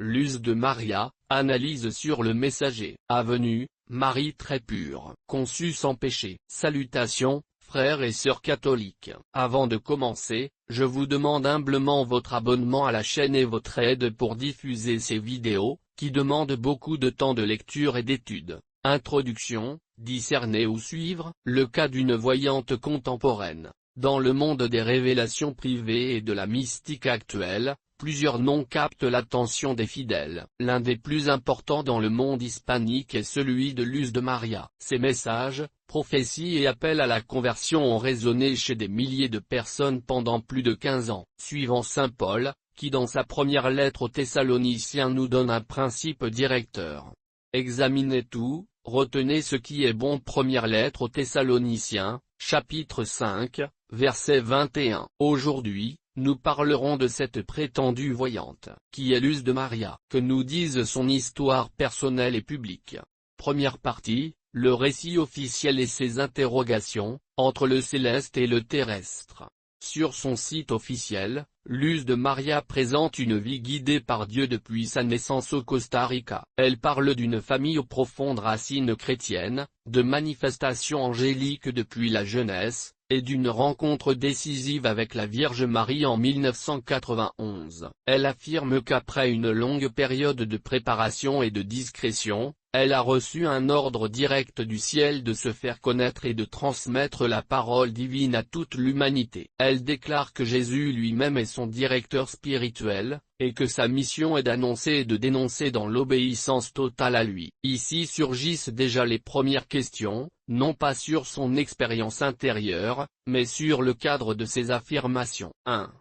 Luz de Maria, analyse sur le messager. Avenue, Marie très pure, conçue sans péché. Salutations, frères et sœurs catholiques. Avant de commencer, je vous demande humblement votre abonnement à la chaîne et votre aide pour diffuser ces vidéos, qui demandent beaucoup de temps de lecture et d'étude. Introduction, discerner ou suivre, le cas d'une voyante contemporaine. Dans le monde des révélations privées et de la mystique actuelle, plusieurs noms captent l'attention des fidèles. L'un des plus importants dans le monde hispanique est celui de Luz de Maria. Ses messages, prophéties et appels à la conversion ont résonné chez des milliers de personnes pendant plus de 15 ans. Suivant saint Paul, qui dans sa première lettre aux Thessaloniciens nous donne un principe directeur. Examinez tout, retenez ce qui est bon. Première lettre aux Thessaloniciens, chapitre 5, verset 21. Aujourd'hui, nous parlerons de cette prétendue voyante, qui est Luz de Maria. Que nous disent son histoire personnelle et publique. Première partie, le récit officiel et ses interrogations, entre le céleste et le terrestre. Sur son site officiel, Luz de Maria présente une vie guidée par Dieu depuis sa naissance au Costa Rica. Elle parle d'une famille aux profondes racines chrétiennes, de manifestations angéliques depuis la jeunesse, et d'une rencontre décisive avec la Vierge Marie en 1991. Elle affirme qu'après une longue période de préparation et de discrétion, elle a reçu un ordre direct du ciel de se faire connaître et de transmettre la parole divine à toute l'humanité. Elle déclare que Jésus lui-même est son directeur spirituel, et que sa mission est d'annoncer et de dénoncer dans l'obéissance totale à lui. Ici surgissent déjà les premières questions, non pas sur son expérience intérieure, mais sur le cadre de ses affirmations. 1.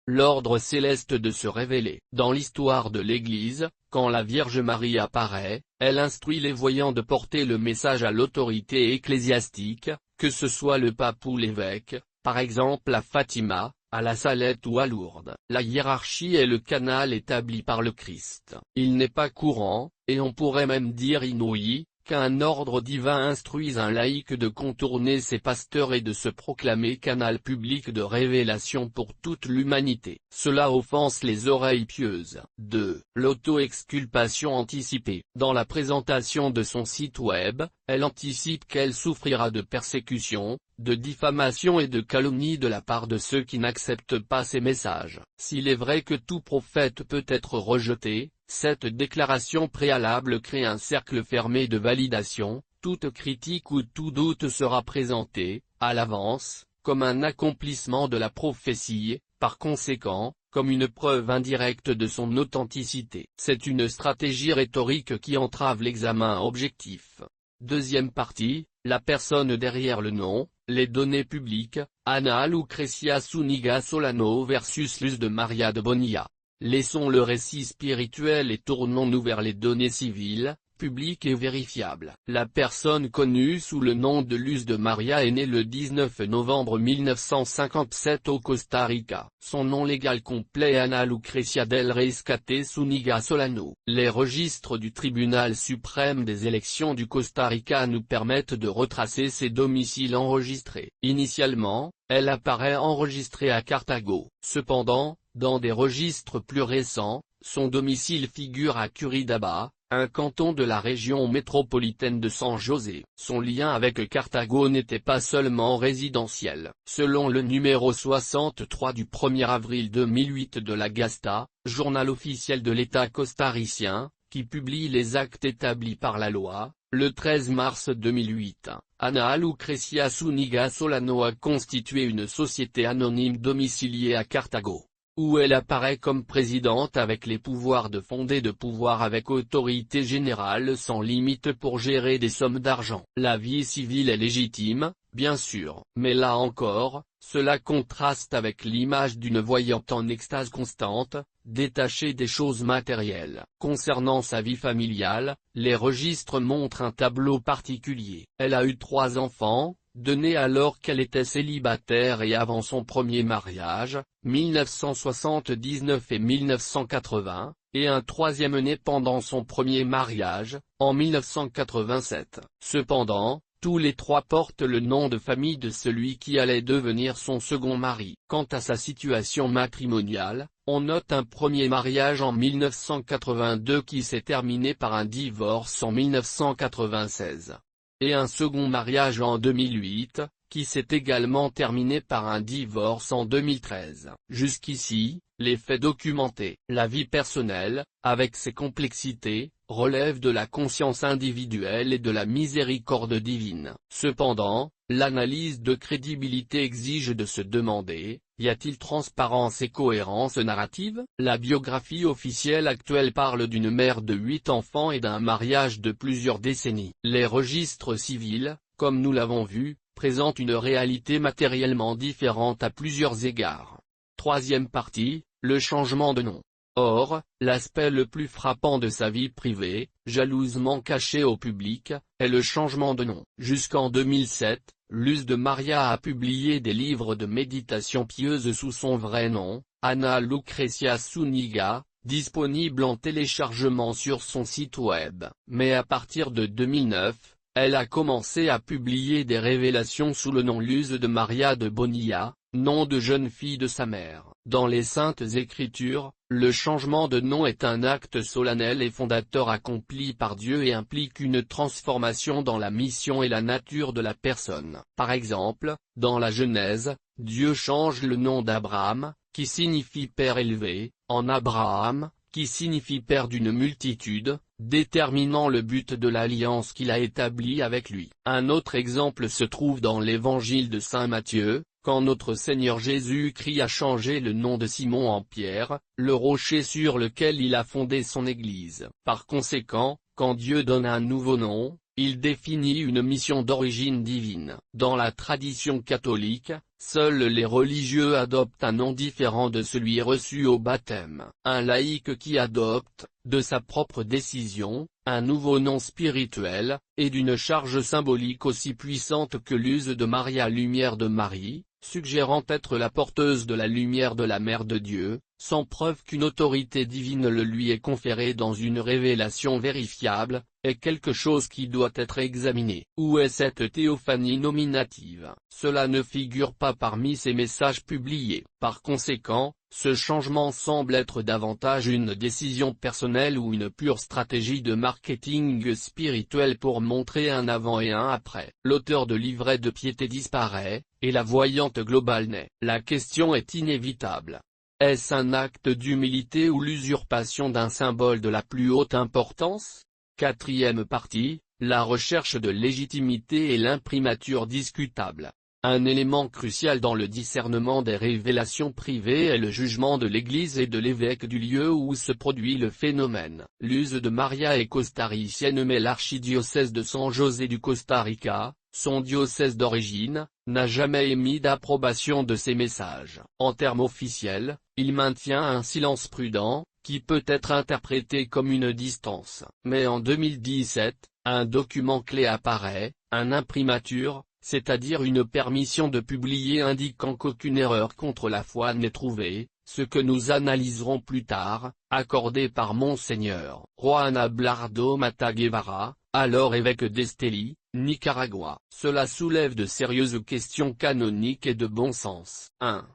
L'ordre céleste de se révéler. Dans l'histoire de l'Église, quand la Vierge Marie apparaît, elle instruit les voyants de porter le message à l'autorité ecclésiastique, que ce soit le pape ou l'évêque, par exemple à Fatima, à la Salette ou à Lourdes. La hiérarchie est le canal établi par le Christ. Il n'est pas courant, et on pourrait même dire inouï, qu'un ordre divin instruise un laïc de contourner ses pasteurs et de se proclamer canal public de révélation pour toute l'humanité. Cela offense les oreilles pieuses. 2. L'auto-exculpation anticipée. Dans la présentation de son site web, elle anticipe qu'elle souffrira de persécutions, de diffamation et de calomnie de la part de ceux qui n'acceptent pas ses messages. S'il est vrai que tout prophète peut être rejeté, cette déclaration préalable crée un cercle fermé de validation. Toute critique ou tout doute sera présenté, à l'avance, comme un accomplissement de la prophétie, par conséquent, comme une preuve indirecte de son authenticité. C'est une stratégie rhétorique qui entrave l'examen objectif. Deuxième partie, la personne derrière le nom, les données publiques, Ana Lucrecia Zuniga Solano versus Luz de Maria de Bonilla. Laissons le récit spirituel et tournons-nous vers les données civiles, publiques et vérifiables. La personne connue sous le nom de Luz de Maria est née le 19 novembre 1957 au Costa Rica. Son nom légal complet est Ana Lucrecia del Rescate Zuniga Solano. Les registres du Tribunal suprême des élections du Costa Rica nous permettent de retracer ses domiciles enregistrés. Initialement, elle apparaît enregistrée à Cartago. Cependant, dans des registres plus récents, son domicile figure à Curitiba, un canton de la région métropolitaine de San José. Son lien avec Cartago n'était pas seulement résidentiel. Selon le numéro 63 du 1er avril 2008 de la Gasta, journal officiel de l'État costaricien, qui publie les actes établis par la loi, le 13 mars 2008, Ana Lucrecia Zuniga Solano a constitué une société anonyme domiciliée à Cartago, où elle apparaît comme présidente avec les pouvoirs de fonder de pouvoir avec autorité générale sans limite pour gérer des sommes d'argent. La vie civile est légitime, bien sûr, mais là encore, cela contraste avec l'image d'une voyante en extase constante, détachée des choses matérielles. Concernant sa vie familiale, les registres montrent un tableau particulier. Elle a eu 3 enfants, 2 nés alors qu'elle était célibataire et avant son premier mariage, 1979 et 1980, et un 3e né pendant son premier mariage, en 1987. Cependant, Tous les trois portent le nom de famille de celui qui allait devenir son second mari. Quant à sa situation matrimoniale, on note un premier mariage en 1982 qui s'est terminé par un divorce en 1996. Et un second mariage en 2008, qui s'est également terminé par un divorce en 2013. Jusqu'ici, les faits documentés. La vie personnelle, avec ses complexités, relève de la conscience individuelle et de la miséricorde divine. Cependant, l'analyse de crédibilité exige de se demander, y a-t-il transparence et cohérence narrative? La biographie officielle actuelle parle d'une mère de 8 enfants et d'un mariage de plusieurs décennies. Les registres civils, comme nous l'avons vu, présentent une réalité matériellement différente à plusieurs égards. Troisième partie, le changement de nom. Or, l'aspect le plus frappant de sa vie privée, jalousement caché au public, est le changement de nom. Jusqu'en 2007, Luz de Maria a publié des livres de méditation pieuse sous son vrai nom, Ana Lucrecia Zuniga, disponibles en téléchargement sur son site web. Mais à partir de 2009, elle a commencé à publier des révélations sous le nom Luz de Maria de Bonilla, nom de jeune fille de sa mère. Dans les Saintes Écritures, le changement de nom est un acte solennel et fondateur accompli par Dieu et implique une transformation dans la mission et la nature de la personne. Par exemple, dans la Genèse, Dieu change le nom d'Abraham, qui signifie père élevé, en Abraham, qui signifie père d'une multitude, déterminant le but de l'alliance qu'il a établie avec lui. Un autre exemple se trouve dans l'évangile de Saint Matthieu, quand notre Seigneur Jésus-Christ a changé le nom de Simon en Pierre, le rocher sur lequel il a fondé son Église. Par conséquent, quand Dieu donne un nouveau nom, il définit une mission d'origine divine. Dans la tradition catholique, seuls les religieux adoptent un nom différent de celui reçu au baptême. Un laïc qui adopte, de sa propre décision, un nouveau nom spirituel, et d'une charge symbolique aussi puissante que Luz de Maria Lumière de Marie, suggérant être la porteuse de la lumière de la Mère de Dieu, sans preuve qu'une autorité divine le lui ait conférée dans une révélation vérifiable, est quelque chose qui doit être examiné. Où est cette théophanie nominative? Cela ne figure pas parmi ces messages publiés. Par conséquent, ce changement semble être davantage une décision personnelle ou une pure stratégie de marketing spirituel pour montrer un avant et un après. L'auteur de livret de piété disparaît, et la voyante globale naît. La question est inévitable. Est-ce un acte d'humilité ou l'usurpation d'un symbole de la plus haute importance? Quatrième partie, la recherche de légitimité et l'imprimature discutable. Un élément crucial dans le discernement des révélations privées est le jugement de l'Église et de l'évêque du lieu où se produit le phénomène. Luz de Maria est costaricienne mais l'archidiocèse de San José du Costa Rica, son diocèse d'origine, n'a jamais émis d'approbation de ces messages. En termes officiels, il maintient un silence prudent, qui peut être interprété comme une distance. Mais en 2017, un document clé apparaît, un imprimatur, c'est-à-dire une permission de publier indiquant qu'aucune erreur contre la foi n'est trouvée, ce que nous analyserons plus tard, accordé par Monseigneur Juan Abelardo Mata Guevara, alors évêque d'Esteli, Nicaragua. Cela soulève de sérieuses questions canoniques et de bon sens. 1.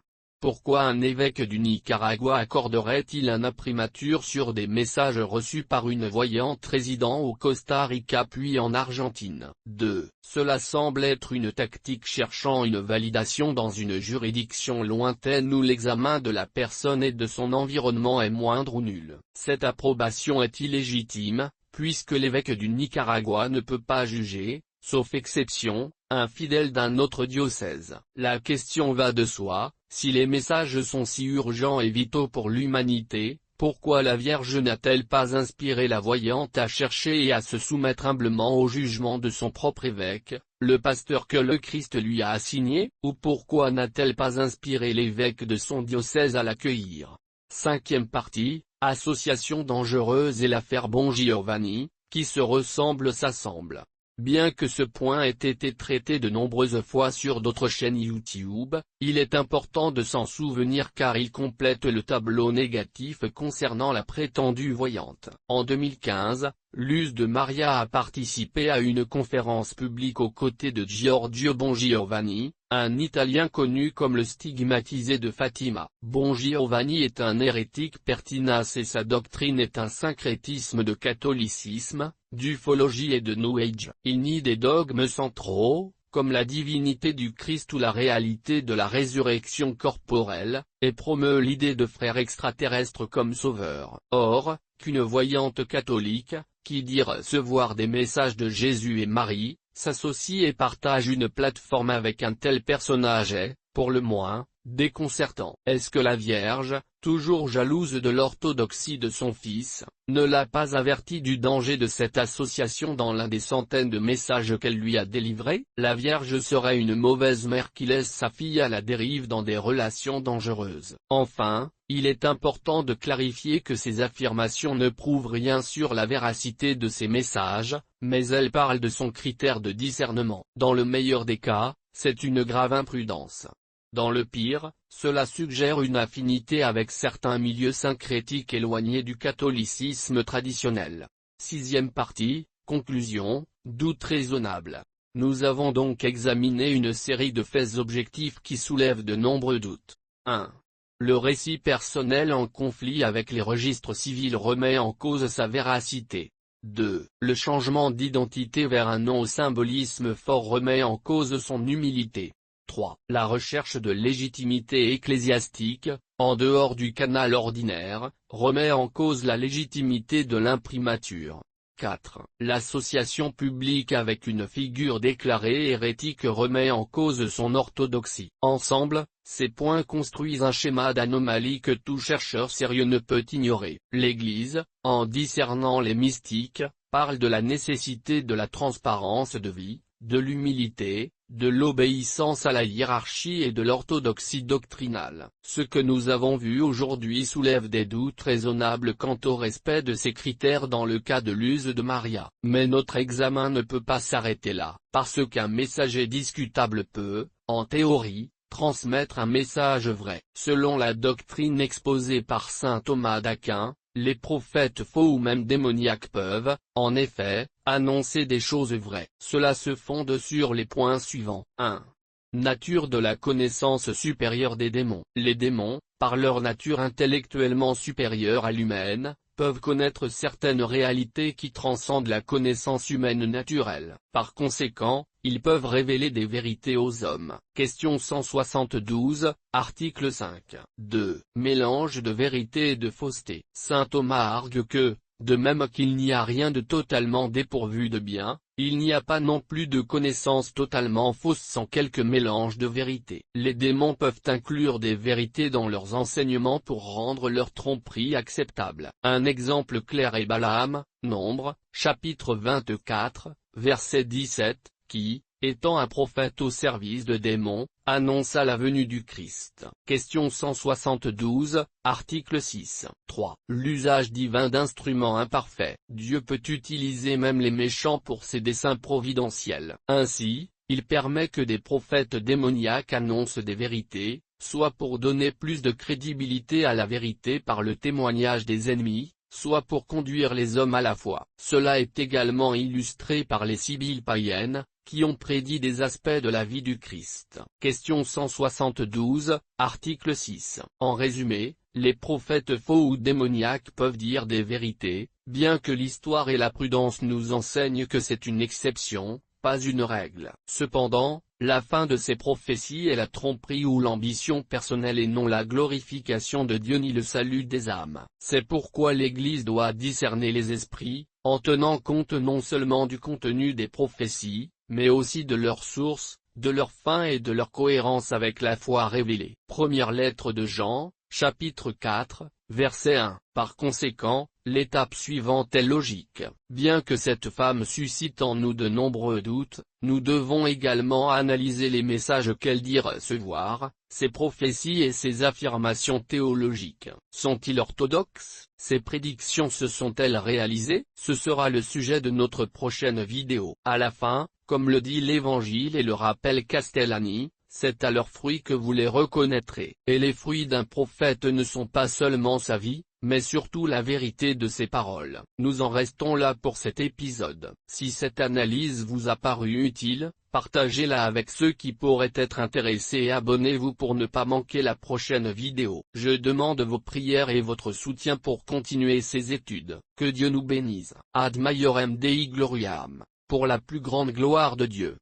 Pourquoi un évêque du Nicaragua accorderait-il un imprimatur sur des messages reçus par une voyante résidant au Costa Rica puis en Argentine? 2. Cela semble être une tactique cherchant une validation dans une juridiction lointaine où l'examen de la personne et de son environnement est moindre ou nul. Cette approbation est illégitime, puisque l'évêque du Nicaragua ne peut pas juger, sauf exception, un fidèle d'un autre diocèse. La question va de soi, si les messages sont si urgents et vitaux pour l'humanité, pourquoi la Vierge n'a-t-elle pas inspiré la voyante à chercher et à se soumettre humblement au jugement de son propre évêque, le pasteur que le Christ lui a assigné, ou pourquoi n'a-t-elle pas inspiré l'évêque de son diocèse à l'accueillir? Cinquième partie, association dangereuse et l'affaire Bon Giovanni, qui se ressemble s'assemble. Bien que ce point ait été traité de nombreuses fois sur d'autres chaînes YouTube, il est important de s'en souvenir car il complète le tableau négatif concernant la prétendue voyante. En 2015, Luz de Maria a participé à une conférence publique aux côtés de Giorgio Bongiovanni, un Italien connu comme le stigmatisé de Fatima. Bongiovanni est un hérétique pertinace et sa doctrine est un syncrétisme de catholicisme, d'ufologie et de New Age. Il nie des dogmes centraux, comme la divinité du Christ ou la réalité de la résurrection corporelle, et promeut l'idée de frères extraterrestres comme sauveurs. Or, qu'une voyante catholique, qui dit recevoir des messages de Jésus et Marie, s'associe et partage une plateforme avec un tel personnage est, pour le moins, déconcertant. Est-ce que la Vierge, toujours jalouse de l'orthodoxie de son fils, ne l'a pas averti du danger de cette association dans l'un des centaines de messages qu'elle lui a délivrés? La Vierge serait une mauvaise mère qui laisse sa fille à la dérive dans des relations dangereuses. Enfin, il est important de clarifier que ces affirmations ne prouvent rien sur la véracité de ces messages, mais elles parlent de son critère de discernement. Dans le meilleur des cas, c'est une grave imprudence. Dans le pire, cela suggère une affinité avec certains milieux syncrétiques éloignés du catholicisme traditionnel. Sixième partie, conclusion, doute raisonnable. Nous avons donc examiné une série de faits objectifs qui soulèvent de nombreux doutes. 1. Le récit personnel en conflit avec les registres civils remet en cause sa véracité. 2. Le changement d'identité vers un nom au symbolisme fort remet en cause son humilité. 3. La recherche de légitimité ecclésiastique, en dehors du canal ordinaire, remet en cause la légitimité de l'imprimature. 4. L'association publique avec une figure déclarée hérétique remet en cause son orthodoxie. Ensemble, ces points construisent un schéma d'anomalie que tout chercheur sérieux ne peut ignorer. L'Église, en discernant les mystiques, parle de la nécessité de la transparence de vie, de l'humilité, de l'obéissance à la hiérarchie et de l'orthodoxie doctrinale. Ce que nous avons vu aujourd'hui soulève des doutes raisonnables quant au respect de ces critères dans le cas de Luz de Maria. Mais notre examen ne peut pas s'arrêter là, parce qu'un messager discutable peut, en théorie, transmettre un message vrai. Selon la doctrine exposée par saint Thomas d'Aquin, les prophètes faux ou même démoniaques peuvent, en effet, annoncer des choses vraies. Cela se fonde sur les points suivants. 1. Nature de la connaissance supérieure des démons. Les démons, par leur nature intellectuellement supérieure à l'humaine, peuvent connaître certaines réalités qui transcendent la connaissance humaine naturelle. Par conséquent, ils peuvent révéler des vérités aux hommes. Question 172, article 5. 2. Mélange de vérité et de fausseté. Saint Thomas argue que, de même qu'il n'y a rien de totalement dépourvu de bien, il n'y a pas non plus de connaissances totalement fausses sans quelque mélange de vérité. Les démons peuvent inclure des vérités dans leurs enseignements pour rendre leur tromperie acceptable. Un exemple clair est Balaam, Nombre, chapitre 24, verset 17, qui, étant un prophète au service de démons, annonça la venue du Christ. Question 172, article 6. 3. L'usage divin d'instruments imparfaits. Dieu peut utiliser même les méchants pour ses desseins providentiels. Ainsi, il permet que des prophètes démoniaques annoncent des vérités, soit pour donner plus de crédibilité à la vérité par le témoignage des ennemis, soit pour conduire les hommes à la foi. Cela est également illustré par les sibylles païennes, qui ont prédit des aspects de la vie du Christ. Question 172, article 6. En résumé, les prophètes faux ou démoniaques peuvent dire des vérités, bien que l'histoire et la prudence nous enseignent que c'est une exception, pas une règle. Cependant, la fin de ces prophéties est la tromperie ou l'ambition personnelle et non la glorification de Dieu ni le salut des âmes. C'est pourquoi l'Église doit discerner les esprits, en tenant compte non seulement du contenu des prophéties, mais aussi de leur source, de leur fin et de leur cohérence avec la foi révélée. Première lettre de Jean, chapitre 4, Verset 1. Par conséquent, l'étape suivante est logique. Bien que cette femme suscite en nous de nombreux doutes, nous devons également analyser les messages qu'elle dit recevoir, ses prophéties et ses affirmations théologiques. Sont-ils orthodoxes? Ses prédictions se sont-elles réalisées? Ce sera le sujet de notre prochaine vidéo. À la fin, comme le dit l'Évangile et le rappelle Castellani, c'est à leurs fruits que vous les reconnaîtrez. Et les fruits d'un prophète ne sont pas seulement sa vie, mais surtout la vérité de ses paroles. Nous en restons là pour cet épisode. Si cette analyse vous a paru utile, partagez-la avec ceux qui pourraient être intéressés et abonnez-vous pour ne pas manquer la prochaine vidéo. Je demande vos prières et votre soutien pour continuer ces études. Que Dieu nous bénisse. Ad maiorem Dei gloriam. Pour la plus grande gloire de Dieu.